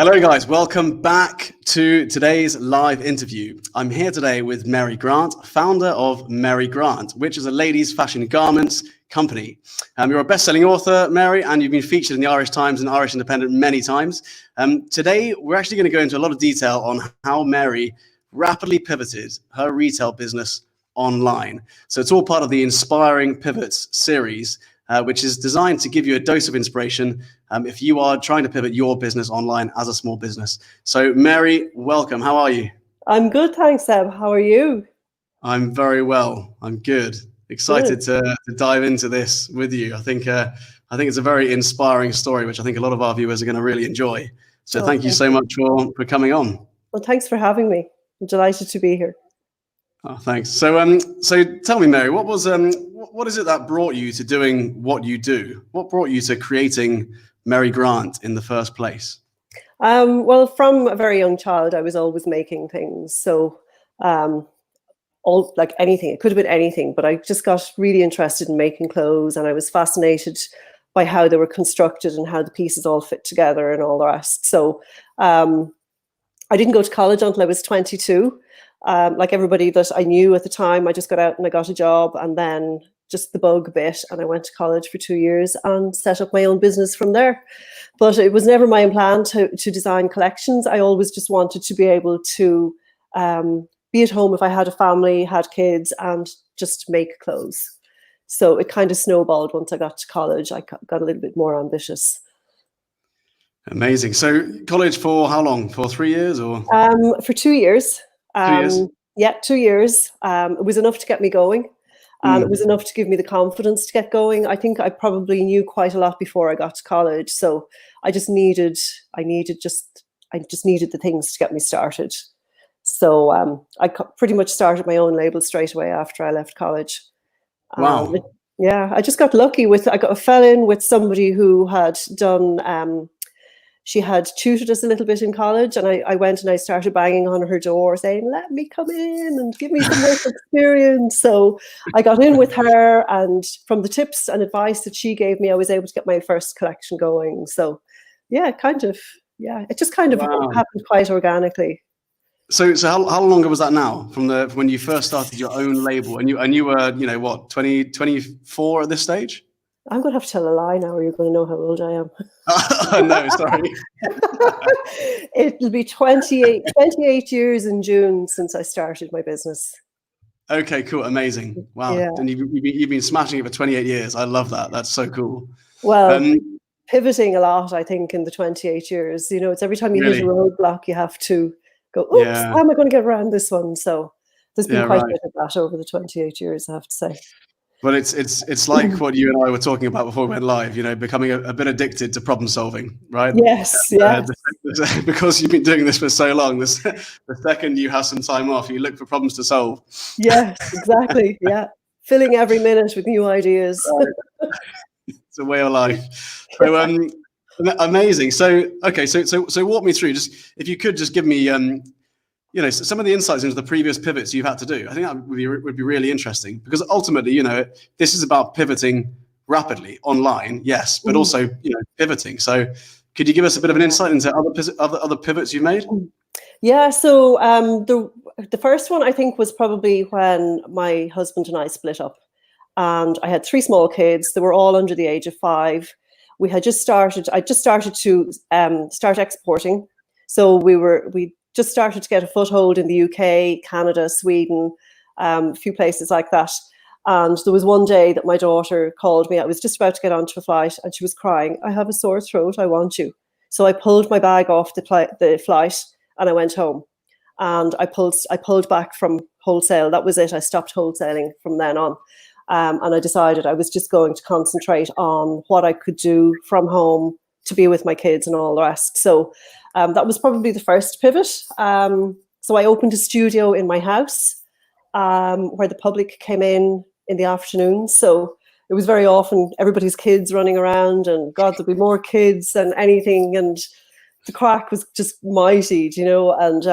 Hello guys, welcome back to today's live interview. I'm here today with Mary Grant, founder of Mary Grant, which is a ladies' fashion garments company. You're a best-selling author, Mary, and you've been featured in the Irish Times and Irish Independent many times. Today, we're actually going to go into a lot of detail on how Mary rapidly pivoted her retail business online. So it's all part of the Inspiring Pivots series, which is designed to give you a dose of inspiration if you are trying to pivot your business online as a small business. So Mary, welcome. How are you? I'm good, thanks, Seb. How are you? I'm very well. I'm good. Excited to dive into this with you. I think it's a very inspiring story, which I think a lot of our viewers are going to really enjoy. So thank you so much for coming on. Well, thanks for having me. I'm delighted to be here. Oh, thanks. So tell me, Mary, what is it that brought you to doing what you do? What brought you to creating Mary Grant in the first place? Well, from a very young child, I was always making things. So like anything, it could have been anything, but I just got really interested in making clothes, and I was fascinated by how they were constructed and how the pieces all fit together and all the rest. So I didn't go to college until I was 22. Like everybody that I knew at the time, I just got out and I got a job, and then just the bug bit, and I went to college for 2 years and set up my own business from there. But it was never my plan to design collections. I always just wanted to be able to be at home if I had a family, had kids, and just make clothes. So it kind of snowballed once I got to college. I got a little bit more ambitious. Amazing. So college for how long? For 3 years or? For 2 years. 2 years? Yeah, 2 years. It was enough to get me going. And it was enough to give me the confidence to get going. I think I probably knew quite a lot before I got to college. So I just needed the things to get me started. So I pretty much started my own label straight away after I left college. Wow. Yeah, I just got lucky I fell in with somebody who had done, she had tutored us a little bit in college, and I went and I started banging on her door saying, let me come in and give me some work experience. So I got in with her, and from the tips and advice that she gave me, I was able to get my first collection going. So yeah, it just kind of happened quite organically. So how long ago was that now from when you first started your own label, and you were, 24 at this stage? I'm going to have to tell a lie now, or you're going to know how old I am. No, sorry. It'll be 28 years in June since I started my business. Okay, cool. Amazing. Wow. Yeah. And you've been smashing it for 28 years. I love that. That's so cool. Well, pivoting a lot, I think, in the 28 years. It's every time you hit a roadblock, you have to go, oops, how am I going to get around this one? So there's been quite a bit of that over the 28 years, I have to say. Well, it's like what you and I were talking about before we went live, becoming a bit addicted to problem solving, right? Yes, yes. Because you've been doing this for so long, the second you have some time off, you look for problems to solve. Yes, exactly. Yeah. Filling every minute with new ideas. It's a way of life. So amazing. So okay, so walk me through, just if you could just give me some of the insights into the previous pivots you've had to do. I think that would be really interesting, because ultimately, this is about pivoting rapidly online, yes, but also, pivoting. So could you give us a bit of an insight into other pivots you've made? Yeah, so the first one, I think, was probably when my husband and I split up, and I had 3 small kids. They were all under the age of 5. I just started to start exporting. So we just started to get a foothold in the UK, Canada, Sweden, a few places like that. And there was one day that my daughter called me. I was just about to get onto a flight, and she was crying, I have a sore throat, I want you. So I pulled my bag off the flight, and I went home. And I pulled back from wholesale. That was it. I stopped wholesaling from then on. And I decided I was just going to concentrate on what I could do from home to be with my kids and all the rest. So that was probably the first pivot. So I opened a studio in my house where the public came in the afternoon. So it was very often everybody's kids running around, and God, there'd be more kids than anything. And the crack was just mighty, and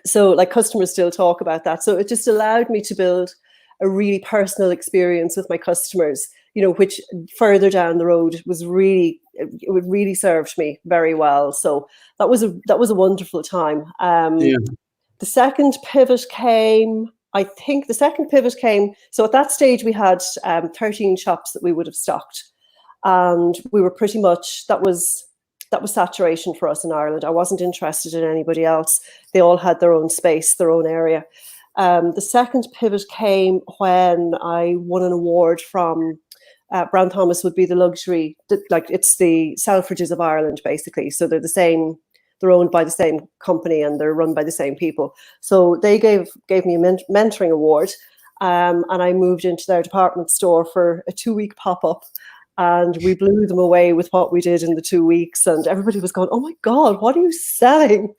so like customers still talk about that. So it just allowed me to build a really personal experience with my customers, which further down the road it really served me very well. So that was a wonderful time. The second pivot came. I think the second pivot came. So at that stage, we had 13 shops that we would have stocked, and we were pretty much that was saturation for us in Ireland. I wasn't interested in anybody else. They all had their own space, their own area. The second pivot came when I won an award from Brown Thomas. Would be the luxury, it's the Selfridges of Ireland, basically. So they're the same. They're owned by the same company and they're run by the same people. So they gave me a mentoring award, and I moved into their department store for a 2-week pop-up, and we blew them away with what we did in the 2 weeks. And everybody was going, "Oh my God, what are you selling?"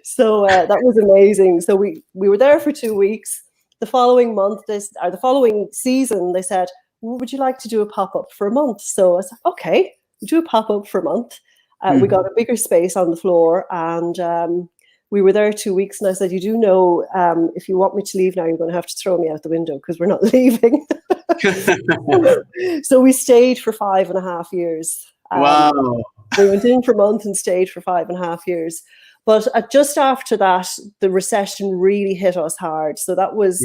So that was amazing. So we were there for 2 weeks. The following month, the following season, they said, "Would you like to do a pop-up for a month?" So I said, "Okay, do a pop-up for a month." We got a bigger space on the floor, and we were there 2 weeks. And I said, "You do know, if you want me to leave now, you're going to have to throw me out the window because we're not leaving." So we stayed for 5.5 years. Wow. We went in for a month and stayed for 5.5 years. But just after that, the recession really hit us hard. So that was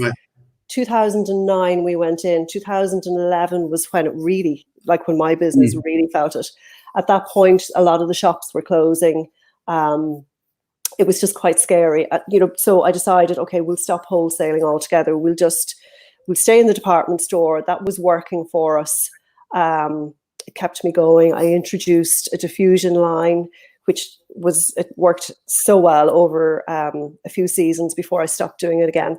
2009 we went in. 2011 was when it really, when my business really felt it. At that point, a lot of the shops were closing. It was just quite scary, so I decided, okay, we'll stop wholesaling altogether. We'll stay in the department store. That was working for us. It kept me going. I introduced a diffusion line, it worked so well over a few seasons before I stopped doing it again.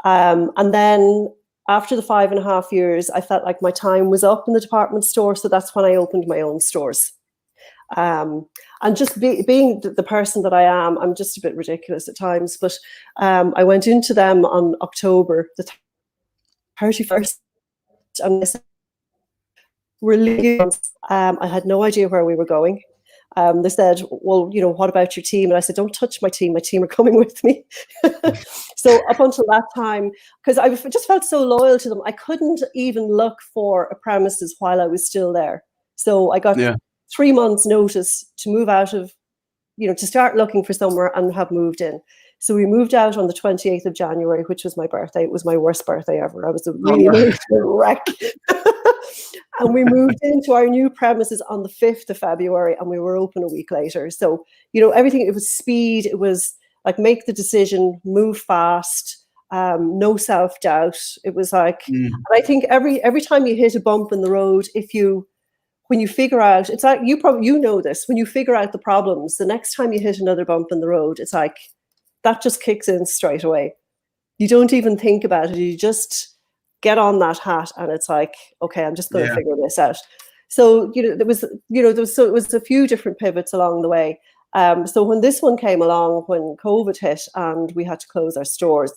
And then after the 5.5 years, I felt like my time was up in the department store. So that's when I opened my own stores. And just being the person that I am, I'm just a bit ridiculous at times. But I went into them on October the 31st. And they said, "We're leaving." I had no idea where we were going. They said, "Well, what about your team?" And I said, "Don't touch my team. My team are coming with me." So up until that time, because I just felt so loyal to them, I couldn't even look for a premises while I was still there. So I got 3 months notice to move out of, to start looking for somewhere and have moved in. So we moved out on the 28th of January, which was my birthday. It was my worst birthday ever. I was a really emotional wreck. And we moved into our new premises on the 5th of February, and we were open a week later. So, everything, it was speed. It was like, make the decision, move fast, no self-doubt. It was like, and I think every time you hit a bump in the road, when you figure out, it's like, you know this, when you figure out the problems, the next time you hit another bump in the road, it's like, that just kicks in straight away. You don't even think about it. You just get on that hat, and it's like, okay, I'm just going to figure this out. So, it was a few different pivots along the way. So when this one came along, when COVID hit and we had to close our stores,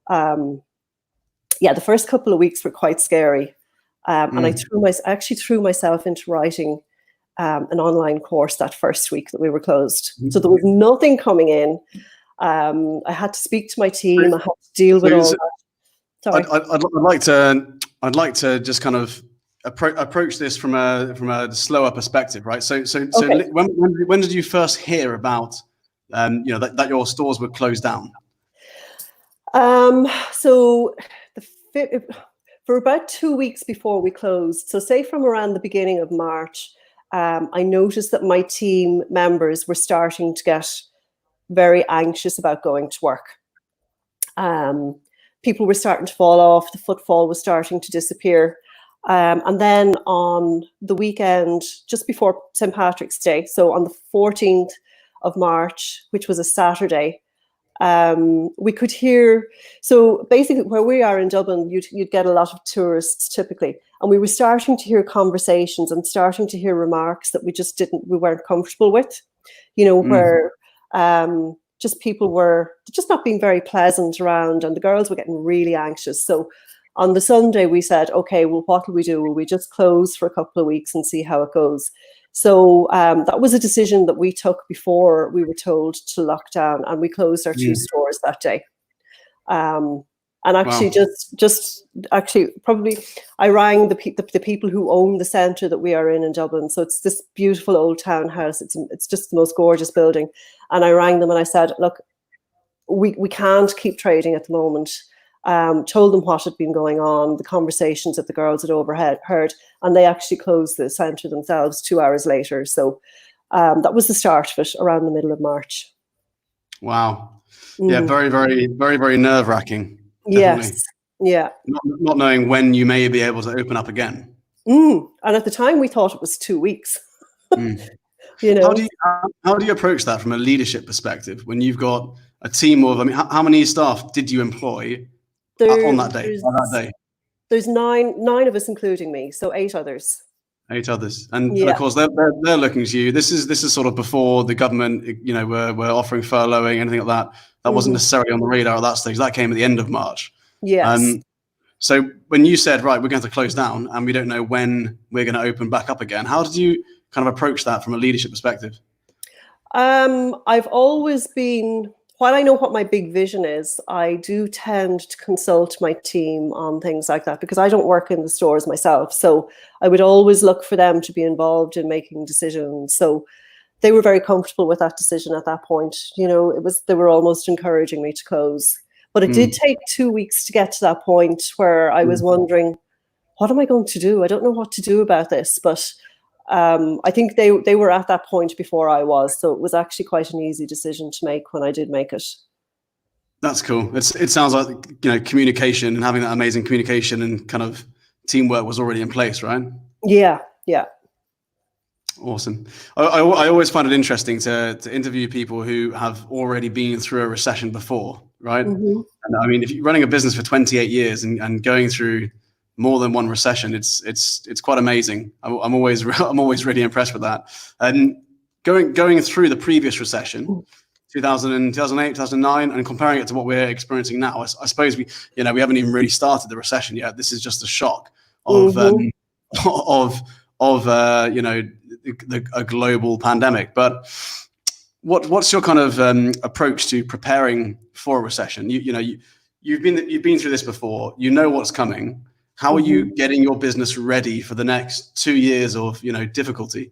the first couple of weeks were quite scary. And I actually threw myself into writing an online course that first week that we were closed. So there was nothing coming in. I had to speak to my team. I had to deal with all that. Sorry. I'd like to just kind of approach this from a slower perspective, right? So Okay. when did you first hear about that your stores were closed down? So for about 2 weeks before we closed, so say from around the beginning of March, I noticed that my team members were starting to get very anxious about going to work. People were starting to fall off. The footfall was starting to disappear. And then on the weekend, just before St. Patrick's Day, so on the 14th of March, which was a Saturday, we could hear, so basically where we are in Dublin, you'd get a lot of tourists typically. And we were starting to hear conversations and starting to hear remarks that we weren't comfortable with, where just people were just not being very pleasant around, and the girls were getting really anxious. So on the Sunday, we said, okay, well, what will we do? Will we just close for a couple of weeks and see how it goes? So that was a decision that we took before we were told to lock down, and we closed our 2 stores that day. And actually, Wow. just actually, probably, I rang the people who own the centre that we are in Dublin. So it's this beautiful old townhouse. It's just the most gorgeous building. And I rang them and I said, look, we can't keep trading at the moment. Told them what had been going on, the conversations that the girls had overheard, and they actually closed the centre themselves 2 hours later. So that was the start of it, around the middle of March. Wow. Yeah, very, very, very, very nerve-wracking. Definitely. Yes. Yeah. Not knowing when you may be able to open up again. And at the time, we thought it was 2 weeks. You know, how do you approach that from a leadership perspective when you've got a team of? I mean, how many staff did you employ on that day? There's nine of us, including me, so 8 others. 8 others, and of course they're looking to you. This is sort of before the government, were offering furloughing, anything like that. That wasn't necessarily on the radar at that stage. That came at the end of March. Yes. So when you said, right, we're going to close down and we don't know when we're going to open back up again, how did you kind of approach that from a leadership perspective? I've always been, while I know what my big vision is, I do tend to consult my team on things like that because I don't work in the stores myself. So I would always look for them to be involved in making decisions. So they were very comfortable with that decision at that point. They were almost encouraging me to close. But it did take 2 weeks to get to that point where I was wondering, what am I going to do? I don't know what to do about this. But I think they were at that point before I was. So it was actually quite an easy decision to make when I did make it. That's cool. It sounds like, communication and having that amazing communication and kind of teamwork was already in place, right? Yeah. Yeah. Awesome. I always find it interesting to interview people who have already been through a recession before, right? And I mean, if you're running a business for 28 years and going through more than one recession, it's quite amazing. I'm always really impressed with that. And going through the previous recession, 2008, 2009, and comparing it to what we're experiencing now, I suppose we haven't even really started the recession yet. This is just a shock of a global pandemic. But what's your kind of approach to preparing for a recession? You've been through this before. You know what's coming. How are you getting your business ready for the next 2 years of difficulty?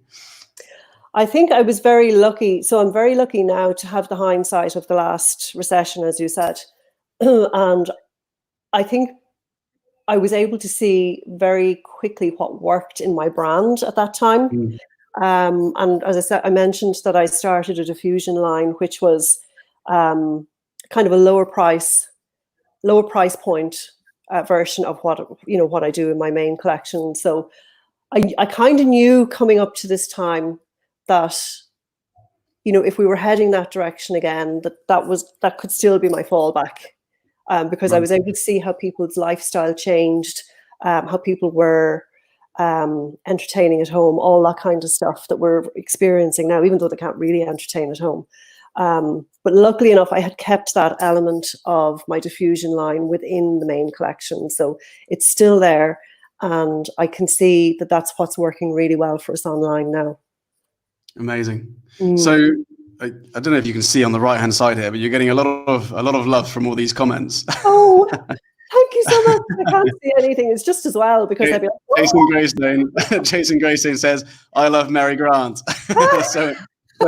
I think I was very lucky. So I'm very lucky now to have the hindsight of the last recession, as you said. And I think I was able to see very quickly what worked in my brand at that time. And as I said, I mentioned that I started a diffusion line, which was kind of a lower price point version of what I do in my main collection. So I kind of knew coming up to this time that if we were heading that direction again, that could still be my fallback, because I was able to see how people's lifestyle changed, how people were entertaining at home, all that kind of stuff that we're experiencing now, even though they can't really entertain at home. But luckily enough, I had kept that element of my diffusion line within the main collection. So it's still there. And I can see that that's what's working really well for us online now. Amazing. So I don't know if you can see on the right-hand side here, but you're getting a lot of love from all these comments. Oh, thank you so much. I can't see anything. It's just as well because I'd be like, Jason Greystone says, "I love Mary Grant." so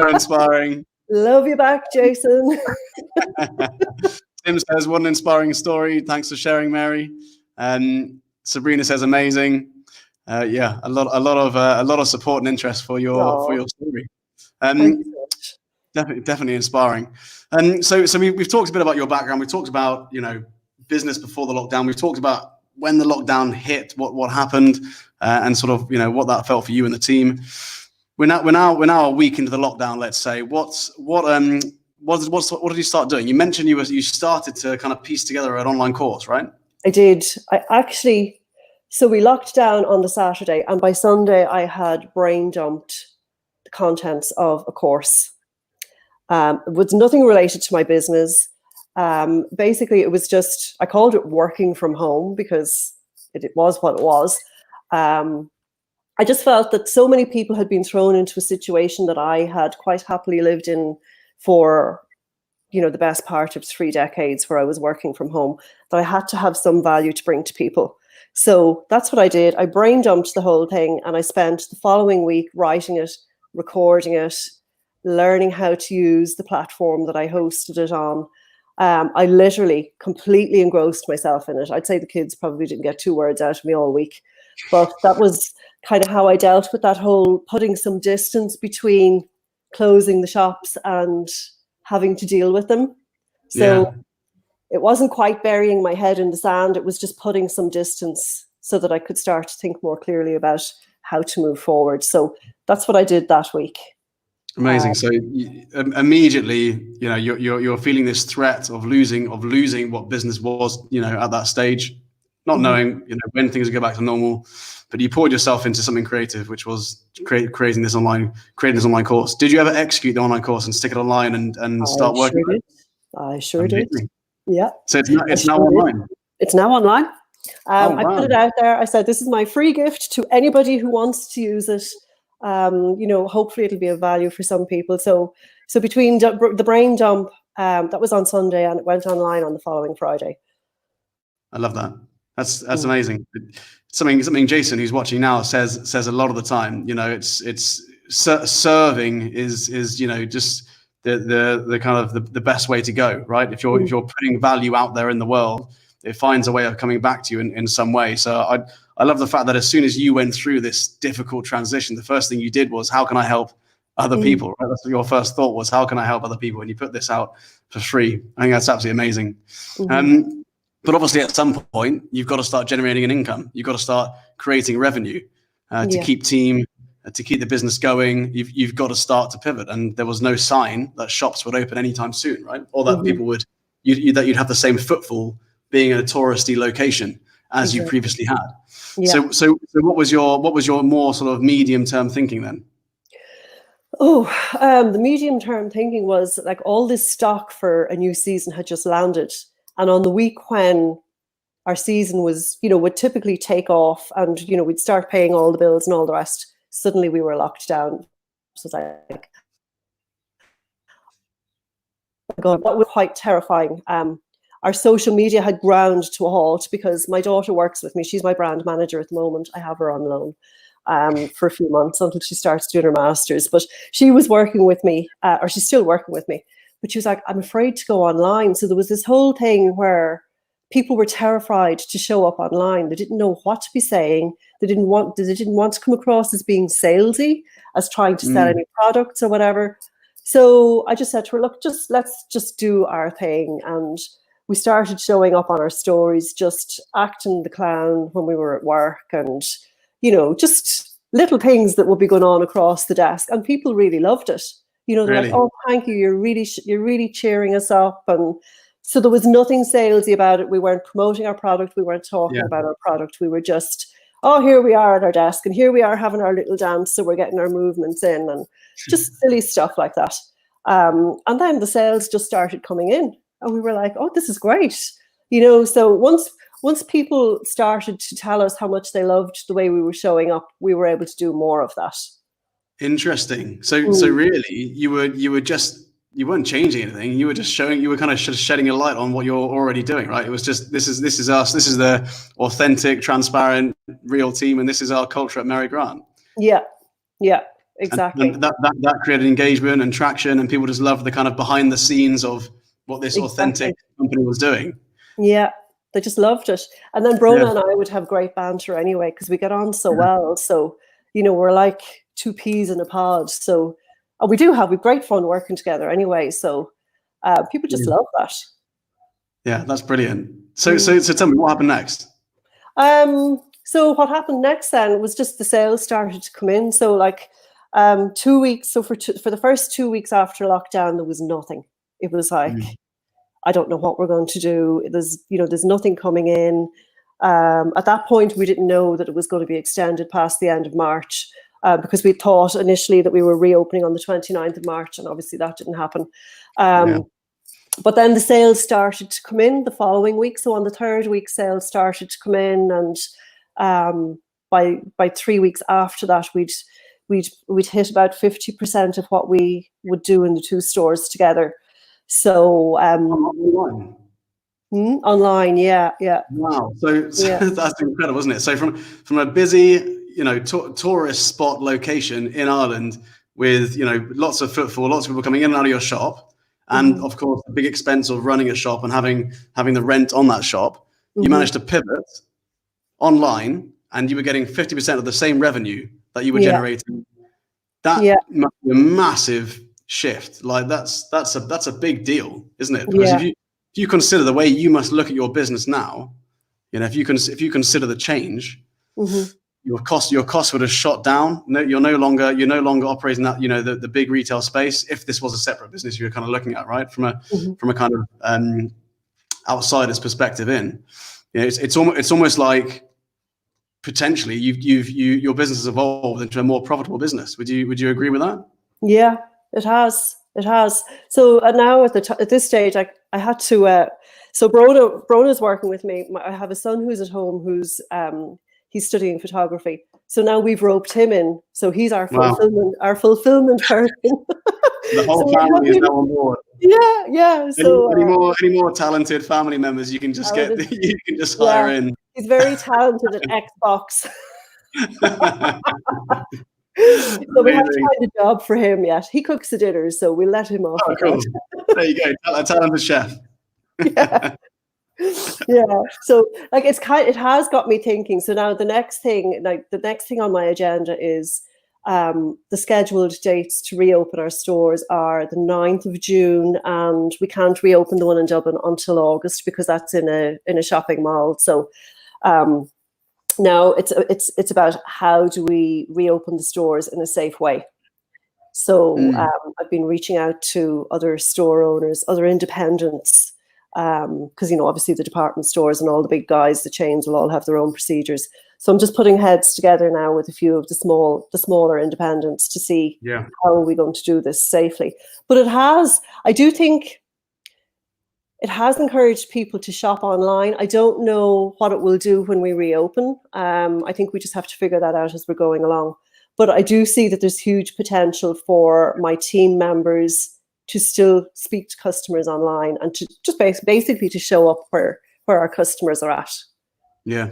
inspiring. Love you back, Jason. Tim says, "What an inspiring story. Thanks for sharing, Mary." Sabrina says, "Amazing." Yeah, a lot of support and interest for your story. Definitely inspiring. So we've talked a bit about your background. We've talked about business before the lockdown. We've talked about when the lockdown hit, what happened, and sort of what that felt for you and the team. We're now a week into the lockdown. Let's say what did you start doing? You mentioned you started to kind of piece together an online course, right? I did. So we locked down on the Saturday, and by Sunday I had brain dumped the contents of a course. It was nothing related to my business. Basically, it was just, I called it working from home because it was what it was. I just felt that so many people had been thrown into a situation that I had quite happily lived in for the best part of 3 decades where I was working from home, that I had to have some value to bring to people. So that's what I did. I brain dumped the whole thing, and I spent the following week writing it, recording it, learning how to use the platform that I hosted it on. I literally completely engrossed myself in it. I'd say the kids probably didn't get 2 words out of me all week, but that was kind of how I dealt with that whole putting some distance between closing the shops and having to deal with them. So it wasn't quite burying my head in the sand. It was just putting some distance so that I could start to think more clearly about how to move forward. So that's what I did that week. Amazing. So immediately, you're feeling this threat of losing what business was, at that stage, not knowing, when things would go back to normal, but you poured yourself into something creative, which was creating this online course. Did you ever execute the online course and stick it online and start working? I sure did. Yeah. So it's now online. It's now online. I put it out there. I said, this is my free gift to anybody who wants to use it. Hopefully it'll be of value for some people. So between the brain dump, that was on Sunday, and it went online on the following Friday. I love that. That's amazing. Something Jason, who's watching now, says a lot of the time. It's serving is just the kind of the best way to go, right? If you're putting value out there in the world, it finds a way of coming back to you in some way. So I love the fact that as soon as you went through this difficult transition, the first thing you did was, how can I help other people? Right? That's what your first thought was, how can I help other people? And you put this out for free. I think that's absolutely amazing. But obviously at some point, you've got to start generating an income. You've got to start creating revenue to keep the business going. You've got to start to pivot. And there was no sign that shops would open anytime soon, right? Or that people would, that you'd have the same footfall being in a touristy location as you previously had. Yeah. So what was your more sort of medium-term thinking then? The medium-term thinking was like all this stock for a new season had just landed. And on the week when our season was, would typically take off and, we'd start paying all the bills and all the rest, suddenly we were locked down. So it was like, oh my God, that was quite terrifying. Our social media had ground to a halt because my daughter works with me. She's my brand manager at the moment. I have her on loan for a few months until she starts doing her master's. But she was working with me, or she's still working with me. But she was like, I'm afraid to go online. So there was this whole thing where people were terrified to show up online. They didn't know what to be saying. They didn't want to come across as being salesy, as trying to sell any products or whatever. So I just said to her, look, let's just do our thing. And we started showing up on our stories, just acting the clown when we were at work, and just little things that would be going on across the desk, and people really loved it. They're really? Like, oh, thank you, you're really cheering us up. And so there was nothing salesy about it. We weren't promoting our product, we weren't talking about our product. We were just, oh, here we are at our desk, and here we are having our little dance, so we're getting our movements in, and just silly stuff like that. And then the sales just started coming in. And we were like, oh, this is great. So once people started to tell us how much they loved the way we were showing up, we were able to do more of that. Interesting. So really you weren't changing anything. You were just kind of shedding a light on what you're already doing, right? It was just, this is us. This is the authentic, transparent, real team. And this is our culture at Mary Grant. Yeah. Yeah. Exactly. And that created engagement and traction, and people just loved the kind of behind the scenes of what this authentic company was doing. Yeah, they just loved it. And then Brona and I would have great banter anyway, because we get on so well. So, we're like two peas in a pod. So we've great fun working together anyway. So people just love that. Yeah, that's brilliant. So tell me, what happened next? So what happened next then was just the sales started to come in. So like 2 weeks. So for the first 2 weeks after lockdown, there was nothing. It was like, I don't know what we're going to do. There's nothing coming in. At that point, we didn't know that it was going to be extended past the end of March because we thought initially that we were reopening on the 29th of March, and obviously that didn't happen. But then the sales started to come in the following week. So on the third week, sales started to come in, and by 3 weeks after that, we'd hit about 50% of what we would do in the two stores together. So Online. online, yeah. Wow. So Yeah. that's incredible, isn't it? So from a busy, tourist spot location in Ireland with, lots of footfall, lots of people coming in and out of your shop, and of course the big expense of running a shop and having the rent on that shop, you managed to pivot online, and you were getting 50% of the same revenue that you were generating. That must be a massive shift. Like that's a big deal, isn't it? Because if you consider the way you must look at your business now, if you consider the change, your cost would have shot down. No, you're no longer operating that, the big retail space. If this was a separate business you're kind of looking at, right, from a kind of outsider's perspective in, it's almost like potentially your business has evolved into a more profitable business. Would you agree with that? Yeah, it has. So now at this stage, I had to. So Brona's working with me. I have a son who's at home who's he's studying photography. So now we've roped him in. So he's our fulfillment person. The whole family is now on board. Yeah. So any more talented family members you can just hire in. He's very talented at Xbox. So we haven't found a job for him yet. He cooks the dinners, so we'll let him off. Oh, cool. There you go, a talented chef. Yeah. So it has got me thinking. So now the next thing on my agenda is the scheduled dates to reopen our stores are the 9th of June, and we can't reopen the one in Dublin until August because that's in a shopping mall. So now it's about how do we reopen the stores in a safe way. So I've been reaching out to other store owners, other independents, because obviously the department stores and all the big guys, the chains will all have their own procedures. So I'm just putting heads together now with a few of the smaller independents to see how are we going to do this safely. But I do think it has encouraged people to shop online. I don't know what it will do when we reopen. I think we just have to figure that out as we're going along. But I do see that there's huge potential for my team members to still speak to customers online and to just basically to show up where our customers are at. Yeah.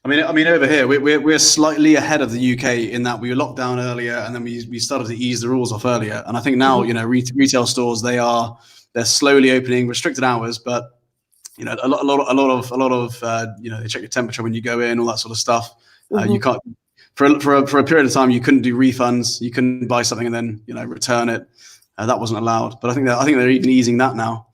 I mean, over here we're slightly ahead of the UK in that we were locked down earlier, and then we started to ease the rules off earlier. And I think now retail stores they're slowly opening, restricted hours, but a lot of they check your temperature when you go in, all that sort of stuff. You can't for a period of time you couldn't do refunds, you couldn't buy something and then return it. That wasn't allowed, but I think they're even easing that now.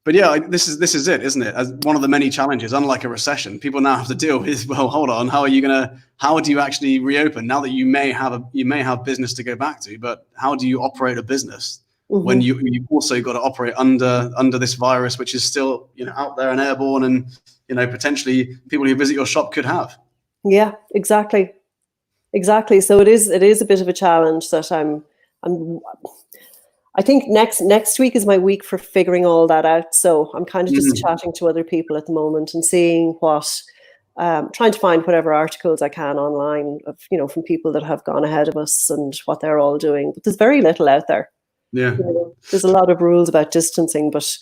But yeah, this is it, isn't it? As one of the many challenges, unlike a recession, people now have to deal with. Well, hold on, how do you actually reopen now that you may have business to go back to, but how do you operate a business when you've also got to operate under this virus, which is still out there and airborne, and potentially people who visit your shop could have. Yeah, exactly. So it is a bit of a challenge that I think next week is my week for figuring all that out. So I'm kind of just chatting to other people at the moment and seeing trying to find whatever articles I can online of, from people that have gone ahead of us and what they're all doing. But there's very little out there. Yeah. There's a lot of rules about distancing, but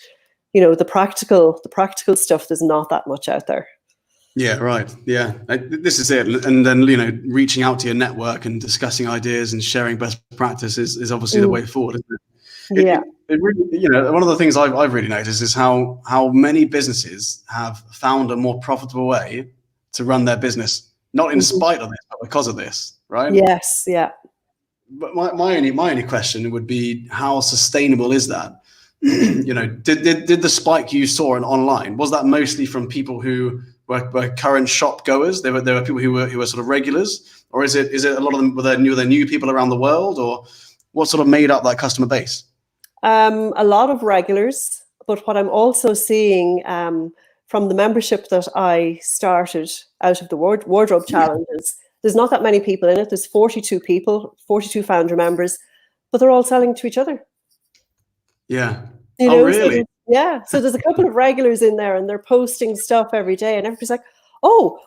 the practical stuff, there's not that much out there. Yeah, right. Yeah, this is it. And then, reaching out to your network and discussing ideas and sharing best practice is obviously the way forward, isn't it? It really, one of the things I've really noticed is how many businesses have found a more profitable way to run their business, not in spite of this, but because of this, right? Yes, yeah. But my only question would be, how sustainable is that? Did the spike you saw in online, was that mostly from people who were current shop goers? There were people who were sort of regulars, or is it a lot of them were there new people around the world, or what sort of made up that customer base? A lot of regulars, but what I'm also seeing from the membership that I started out of the wardrobe challenges, there's not that many people in it. There's 42 people, 42 founder members, but they're all selling to each other. Yeah. Oh, really? So there's a couple of regulars in there, and they're posting stuff every day, and everybody's like, "Oh,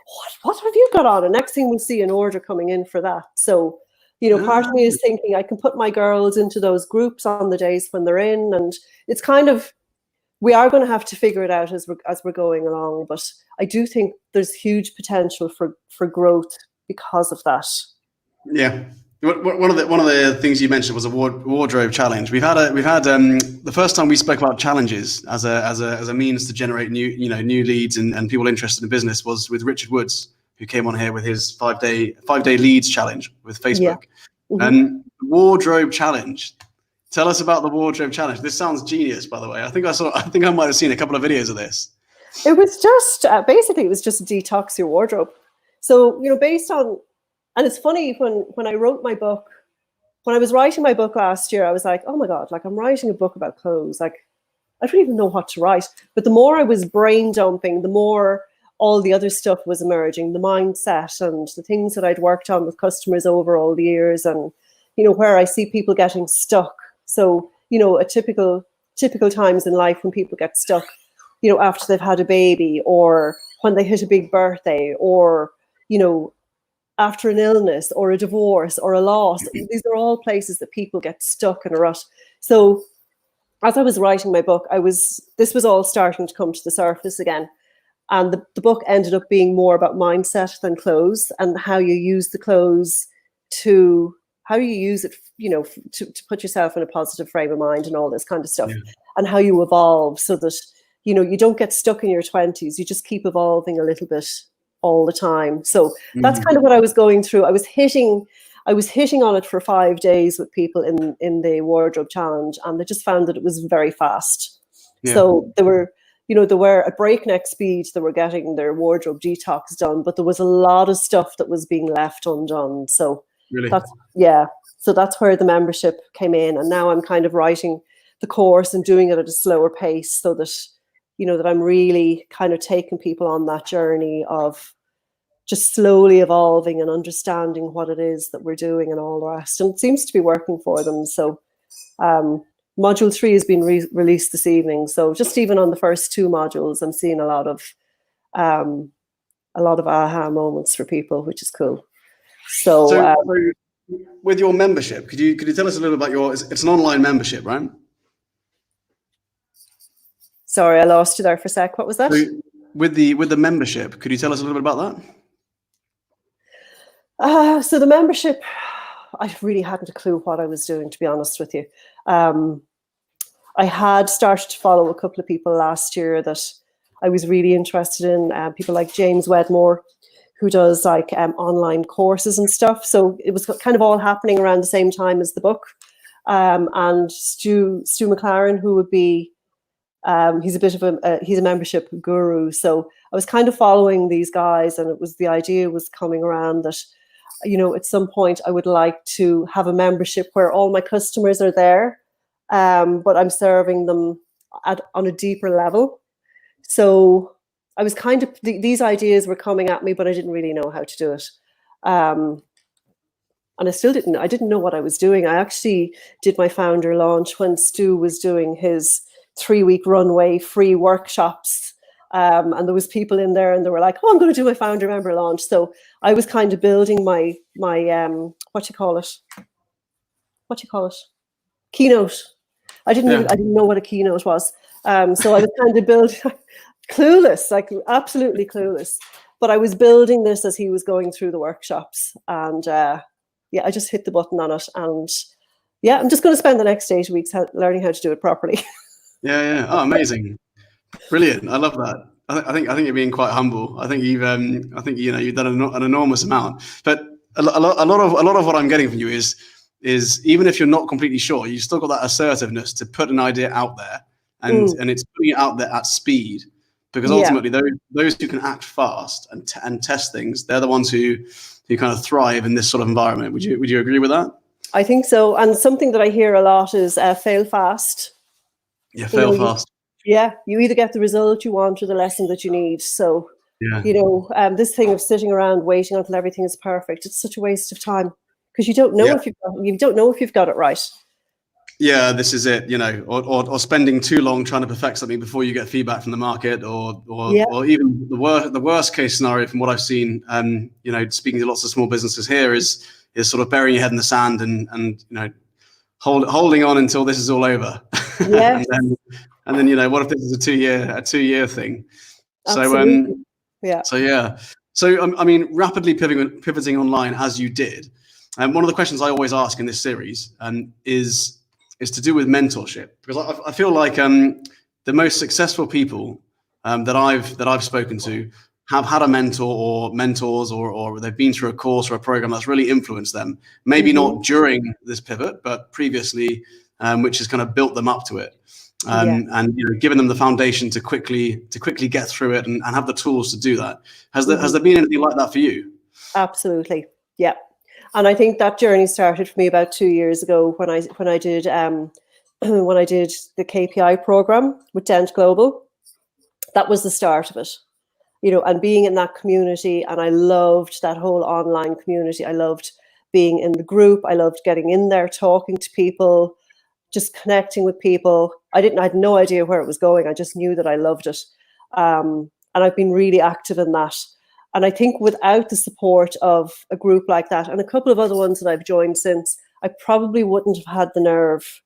what have you got on?" And next thing we'll see an order coming in for that. So Part of me is thinking I can put my girls into those groups on the days when they're in, and it's kind of, we are going to have to figure it out as we're going along. But I do think there's huge potential for growth because of that. Yeah. One of the things you mentioned was a wardrobe challenge. We've had the first time we spoke about challenges as a means to generate new leads and people interested in business was with Richard Woods, who came on here with his 5-day leads challenge with Facebook. And wardrobe challenge. Tell us about the wardrobe challenge. This sounds genius, by the way. I think I might have seen a couple of videos of this. It was just basically, it was just detox your wardrobe. So based on. And it's funny, when I wrote my book, when I was writing my book last year, I was like, oh my God, like I'm writing a book about clothes. Like, I don't even know what to write. But the more I was brain dumping, the more all the other stuff was emerging, the mindset and the things that I'd worked on with customers over all the years, and, where I see people getting stuck. So, a typical times in life when people get stuck, after they've had a baby, or when they hit a big birthday, or, after an illness or a divorce or a loss. These are all places that people get stuck in a rut. So as I was writing my book, this was all starting to come to the surface again. And the book ended up being more about mindset than clothes, and how you use the clothes how you use it, to put yourself in a positive frame of mind and all this kind of stuff, and how you evolve so that, you don't get stuck in your 20s. You just keep evolving a little bit all the time. So that's kind of what I was going through. I was hitting on it for 5 days with people in the wardrobe challenge, and they just found that it was very fast. So they were at breakneck speed. They were getting their wardrobe detox done, but there was a lot of stuff that was being left undone. So so that's where the membership came in, and now I'm kind of writing the course and doing it at a slower pace, so that that I'm really kind of taking people on that journey of just slowly evolving and understanding what it is that we're doing and all the rest. And it seems to be working for them. So module 3 has been released this evening. So just even on the first 2 modules, I'm seeing a lot of aha moments for people, which is cool. So with your membership, could you tell us a little about it's an online membership, right? Sorry, I lost you there for a sec. What was that? So with the membership, could you tell us a little bit about that? So the membership, I really hadn't a clue what I was doing, to be honest with you. I had started to follow a couple of people last year that I was really interested in, people like James Wedmore, who does like online courses and stuff. So it was kind of all happening around the same time as the book. And Stu McLaren, who would be, he's a bit of he's a membership guru. So I was kind of following these guys, and the idea was coming around that, at some point I would like to have a membership where all my customers are there, but I'm serving them on a deeper level. So I was kind of, these ideas were coming at me, but I didn't really know how to do it. And I didn't know what I was doing. I actually did my founder launch when Stu was doing his 3-week runway free workshops, and there was people in there, and they were like, oh, I'm going to do my founder member launch. So I was kind of building my what you call it, keynote. I didn't know what a keynote was. So I was kind of building clueless, like absolutely clueless, but I was building this as he was going through the workshops, and I just hit the button on it, and I'm just going to spend the next 8 weeks learning how to do it properly. Yeah. Oh, amazing. Brilliant. I love that. I think you're being quite humble. I think you've done an enormous amount. But a lot of what I'm getting from you is even if you're not completely sure, you've still got that assertiveness to put an idea out there, and it's putting it out there at speed, because ultimately those who can act fast and test things, they're the ones who kind of thrive in this sort of environment. Would you agree with that? I think so. And something that I hear a lot is fail fast. Yeah, fail fast. You either get the result you want or the lesson that you need. So, this thing of sitting around waiting until everything is perfect, it's such a waste of time, because you don't know if you've got it right. Yeah, this is it, or spending too long trying to perfect something before you get feedback from the market, or even the worst case scenario from what I've seen, speaking to lots of small businesses here, is is sort of burying your head in the sand and holding on until this is all over. Yes. and then what if this is a two year thing? Absolutely. So I mean, rapidly pivoting online as you did. And one of the questions I always ask in this series is to do with mentorship, because I feel like the most successful people that I've spoken to have had a mentor or mentors, or they've been through a course or a program that's really influenced them. Maybe not during this pivot, but previously, which has kind of built them up to it. And given them the foundation to quickly get through it and have the tools to do that. Has there been anything like that for you? Absolutely, yeah. And I think that journey started for me about 2 years ago when I did the KPI program with Dent Global. That was the start of it, and being in that community. And I loved that whole online community. I loved being in the group. I loved getting in there, talking to people, just connecting with people. I had no idea where it was going. I just knew that I loved it. And I've been really active in that. And I think without the support of a group like that and a couple of other ones that I've joined since, I probably wouldn't have had the nerve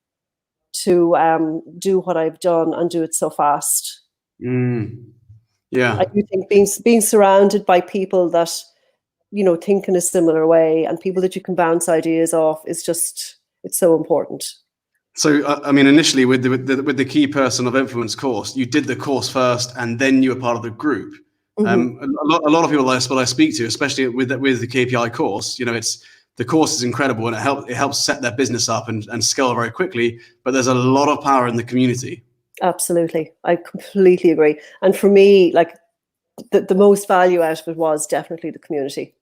to do what I've done and do it so fast. Yeah. I do think being surrounded by people that, think in a similar way and people that you can bounce ideas off it's so important. So, I mean, initially with the Key Person of Influence course, you did the course first, and then you were part of the group. A lot of people that I speak to, especially with the KPI course, the course is incredible, and it helps set their business up and scale very quickly. But there's a lot of power in the community. Absolutely, I completely agree. And for me, like the most value out of it was definitely the community.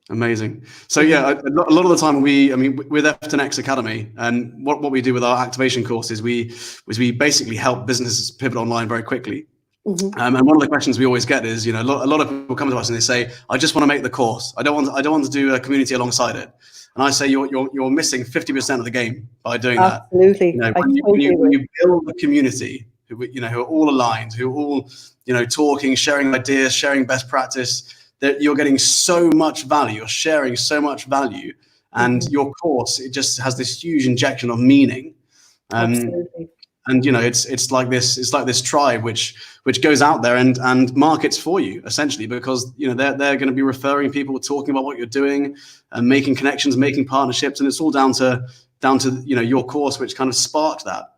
Amazing. So yeah, a lot of the time with FTEN X Academy, and what we do with our activation course is we basically help businesses pivot online very quickly. And one of the questions we always get is, a lot of people come to us and they say, I just want to make the course. I don't want to do a community alongside it. And I say you're missing 50% of the game by doing that. Absolutely. When you build a community who are all aligned, who are all talking, sharing ideas, sharing best practice, that you're getting so much value, you're sharing so much value, and your course, it just has this huge injection of meaning. Absolutely. And it's like this tribe which goes out there and markets for you, essentially, because they're going to be referring people, talking about what you're doing, and making connections, making partnerships, and it's all down to your course, which kind of sparked that.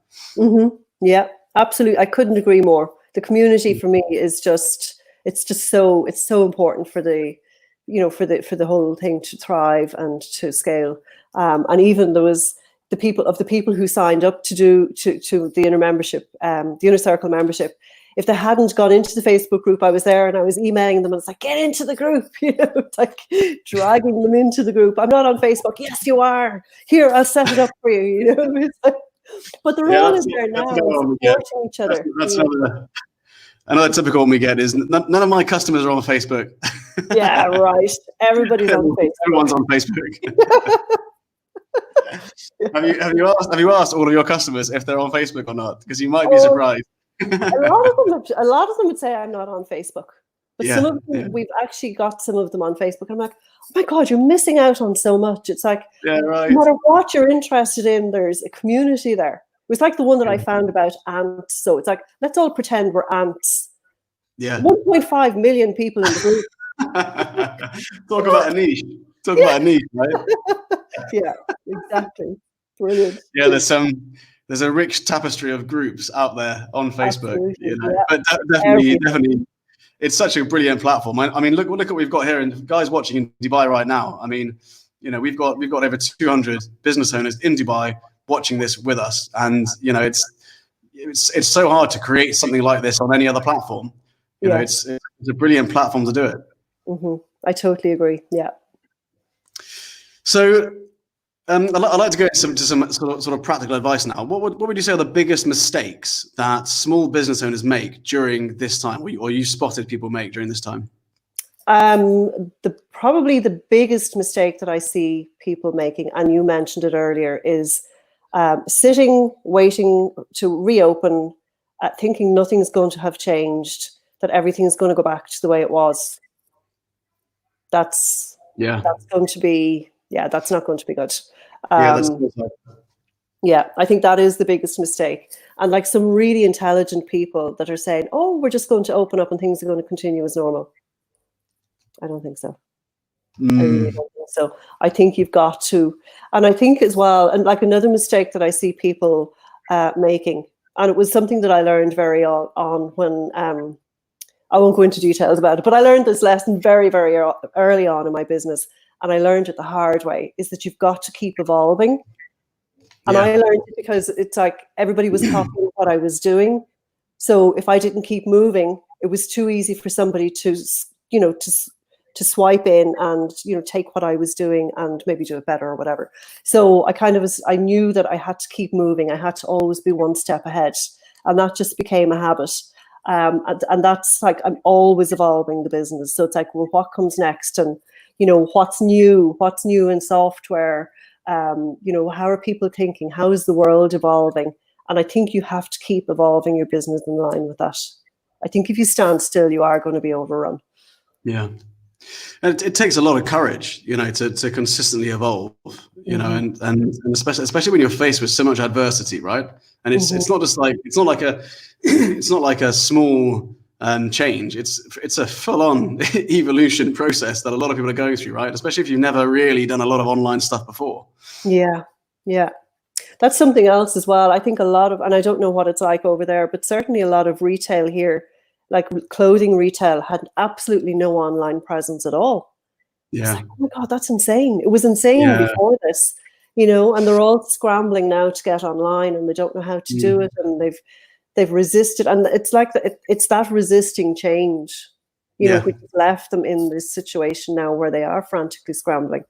Yeah, absolutely. I couldn't agree more. The community for me is so important for the whole thing to thrive and to scale. And even there was the people who signed up to the inner membership, the inner circle membership. If they hadn't gone into the Facebook group, I was there and I was emailing them and it's like, get into the group, it's like dragging them into the group. I'm not on Facebook. Yes, you are. Here, I'll set it up for you. It's like, but they're all in there now, supporting each other. That's another typical one we get is none of my customers are on Facebook. Yeah, right. Everybody's on Facebook. Everyone's on Facebook. Have you asked all of your customers if they're on Facebook or not? Because you might be surprised. a lot of them would say I'm not on Facebook, but some of them, we've actually got some of them on Facebook. I'm like, oh my God, you're missing out on so much. It's like, no matter what you're interested in, there's a community there. It was like the one that I found about ants. So it's like, let's all pretend we're ants. Yeah. 1.5 million people in the group. Talk about a niche. About a niche, right? Yeah, exactly. Brilliant. Yeah, there's a rich tapestry of groups out there on Facebook. But definitely, it's such a brilliant platform. I mean, look what we've got here, and guys watching in Dubai right now. I mean, we've got over 200 business owners in Dubai watching this with us, and it's so hard to create something like this on any other platform. It's a brilliant platform to do it. I totally agree. Yeah. So I'd like to go into some sort of practical advice now. What would you say are the biggest mistakes that small business owners make during this time, or you spotted people make during this time? Probably the biggest mistake that I see people making, and you mentioned it earlier, is sitting, waiting to reopen, thinking nothing's going to have changed, that everything's going to go back to the way it was. That's Yeah. that's going to be, that's not going to be good. Yeah, that's Yeah, I think that is the biggest mistake. And like some really intelligent people that are saying, oh, we're just going to open up and things are going to continue as normal. I don't think so. I really don't think so. I think you've got to, and I think as well, and like another mistake that I see people making, and it was something that I learned very on when, I won't go into details about it, but I learned this lesson very, very early on in my business, and I learned it the hard way, is that you've got to keep evolving. And I learned it because it's like everybody was copying what I was doing. So if I didn't keep moving, it was too easy for somebody to, to swipe in and, take what I was doing and maybe do it better or whatever. So I knew that I had to keep moving. I had to always be one step ahead. And that just became a habit. And that's like, I'm always evolving the business. So it's like, well, what comes next? And, what's new in software? How are people thinking? How is the world evolving? And I think you have to keep evolving your business in line with that. I think if you stand still, you are going to be overrun. Yeah. And it takes a lot of courage, to consistently evolve, and especially when you're faced with so much adversity, right? And it's not just like, it's not like a small change. It's a full-on evolution process that a lot of people are going through, right? Especially if you've never really done a lot of online stuff before. Yeah. That's something else as well. I think a lot of, and I don't know what it's like over there, but certainly a lot of retail here, like clothing retail, had absolutely no online presence at all. Yeah. Like, oh my God, that's insane. It was insane before this, and they're all scrambling now to get online and they don't know how to do it. And they've resisted. And it's like, it's that resisting change, which has left them in this situation now where they are frantically scrambling.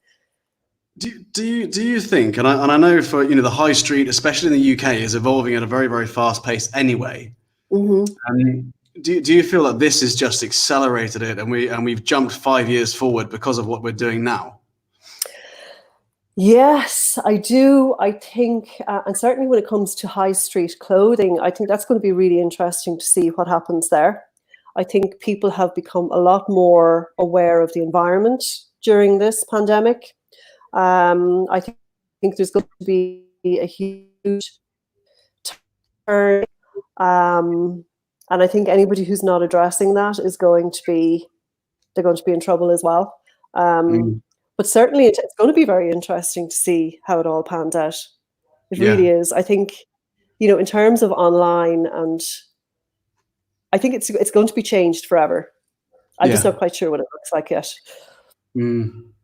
Do you think, and I know for the high street, especially in the UK, is evolving at a very, very fast pace anyway. Do you feel that this has just accelerated it, and we've jumped 5 years forward because of what we're doing now? Yes, I do. I think, and certainly when it comes to high street clothing, I think that's going to be really interesting to see what happens there. I think people have become a lot more aware of the environment during this pandemic. I think there's going to be a huge turn. And I think anybody who's not addressing that they're going to be in trouble as well. But certainly it's going to be very interesting to see how it all pans out. It really is. I think, in terms of online, and I think it's going to be changed forever. I'm just not quite sure what it looks like yet.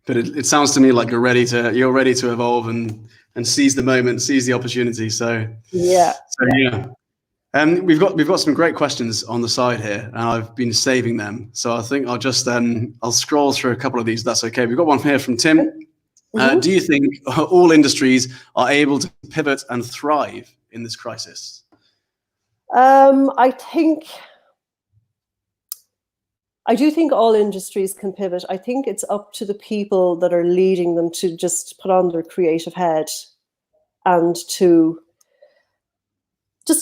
But it sounds to me like you're ready to evolve and seize the moment, seize the opportunity. So yeah. We've got some great questions on the side here, and I've been saving them. So I think I'll just I'll scroll through a couple of these. That's okay. We've got one here from Tim. Do you think all industries are able to pivot and thrive in this crisis? I do think all industries can pivot. I think it's up to the people that are leading them to just put on their creative head and to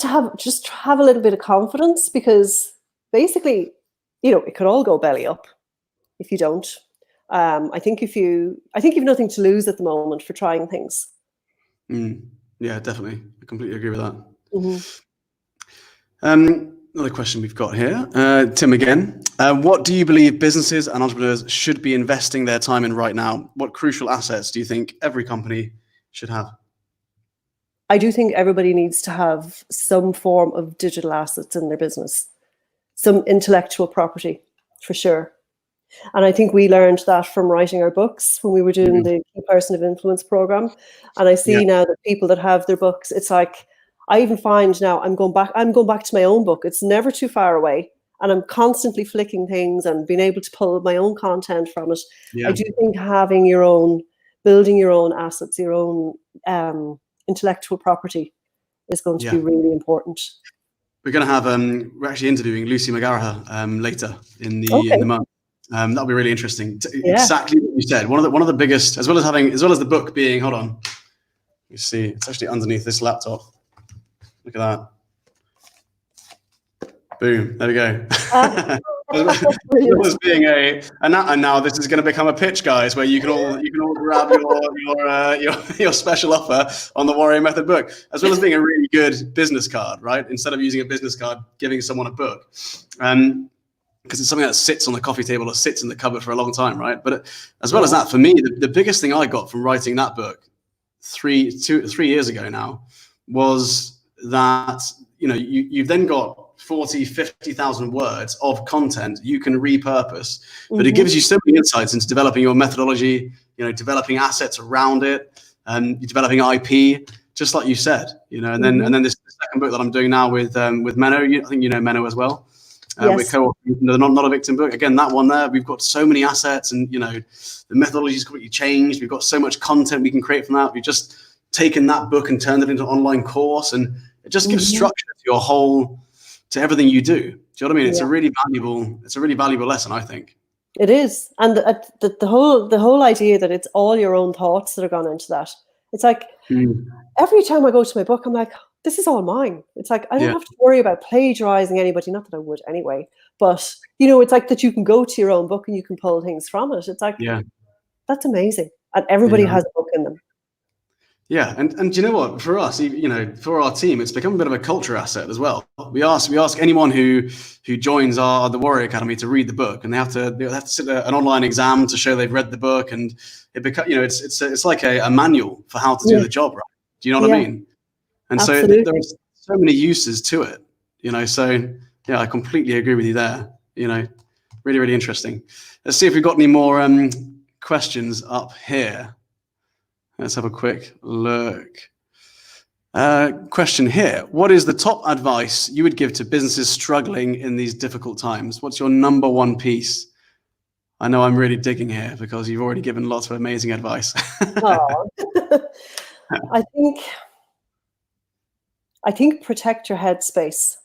have a little bit of confidence, because basically, it could all go belly up if you don't. I think you've nothing to lose at the moment for trying things. Yeah, definitely. I completely agree with that. Another question we've got here, Tim again. What do you believe businesses and entrepreneurs should be investing their time in right now? What crucial assets do you think every company should have? I do think everybody needs to have some form of digital assets in their business, some intellectual property, for sure. And I think we learned that from writing our books when we were doing the Key Person of Influence program. And I see now that people that have their books, it's like, I even find now I'm going back to my own book. It's never too far away. And I'm constantly flicking things and being able to pull my own content from it. I do think building your own assets, your own intellectual property is going to be really important. We're going to have we're actually interviewing Lucy McGarraher later in the month. That'll be really interesting. Exactly what you said. One of the biggest, as well as the book being, hold on, you see, it's actually underneath this laptop. Look at that. Boom. There we go. as being and now this is going to become a pitch, guys, where you can all grab your special offer on the Warrior Method book, as well as being a really good business card, right? Instead of using a business card, giving someone a book, because it's something that sits on the coffee table or sits in the cupboard for a long time, right? But as well as that, for me, the biggest thing I got from writing that book 3 years ago now was that you've then got 40, 50,000 words of content you can repurpose, but it gives you so many insights into developing your methodology, developing assets around it, and developing IP, just like you said, and then this second book that I'm doing now with Menno, I think Menno as well. Yes. We're co-authoring the Not a Victim book. Again, that one there, we've got so many assets, and the methodology is completely changed. We've got so much content we can create from that. We've just taken that book and turned it into an online course, and it just gives structure to everything you do. Do you know what I mean? It's a really valuable lesson, I think. It is, and the whole idea that it's all your own thoughts that are gone into that. It's like every time I go to my book, I'm like, this is all mine. It's like I don't have to worry about plagiarizing anybody. Not that I would anyway, but it's like that you can go to your own book and you can pull things from it. It's like that's amazing, and everybody has a book in them. Yeah, and you know what? For us, for our team, it's become a bit of a culture asset as well. We ask anyone who joins the Warrior Academy to read the book, and they have to sit an online exam to show they've read the book, and it it's like a manual for how to do the job, right? Do you know what I mean? And Absolutely. so there's so many uses to it, So I completely agree with you there. Really, really interesting. Let's see if we've got any more questions up here. Let's have a quick look. Question here. What is the top advice you would give to businesses struggling in these difficult times? What's your number one piece? I know I'm really digging here because you've already given lots of amazing advice. I think protect your headspace.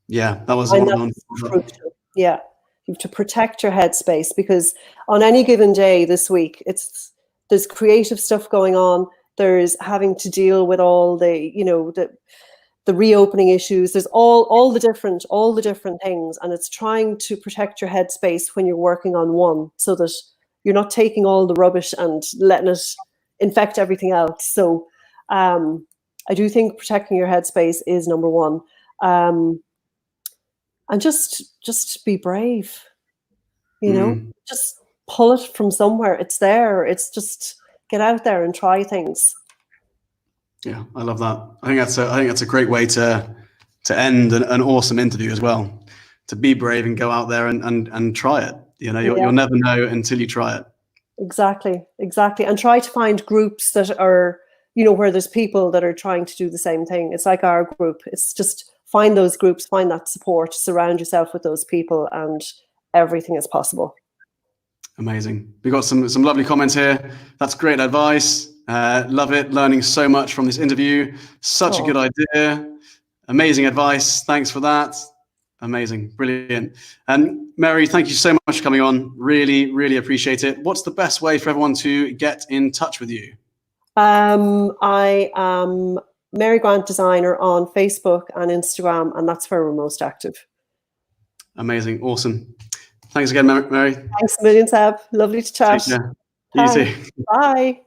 Yeah, that was one. Crucial. Yeah, you have to protect your headspace, because on any given day this week, there's creative stuff going on. There's having to deal with all the reopening issues. There's all the different things, and it's trying to protect your headspace when you're working on one, so that you're not taking all the rubbish and letting it infect everything else. So I do think protecting your headspace is number one, and just be brave. Just pull it from somewhere. It's there. It's just get out there and try things. Yeah, I love that. I think that's a great way to end an awesome interview as well. To be brave and go out there and try it. You'll never know until you try it. Exactly. And try to find groups that are, where there's people that are trying to do the same thing. It's like our group. It's just find those groups, find that support, surround yourself with those people, and everything is possible. Amazing. We got some lovely comments here. That's great advice. Love it. Learning so much from this interview. Such a good idea. Amazing advice. Thanks for that. Amazing. Brilliant. And Mary, thank you so much for coming on. Really, really appreciate it. What's the best way for everyone to get in touch with you? I am Mary Grant Designer on Facebook and Instagram, and that's where we're most active. Amazing. Awesome. Thanks again, Mary. Thanks a million, Seb. Lovely to chat. Take care. You too. Bye.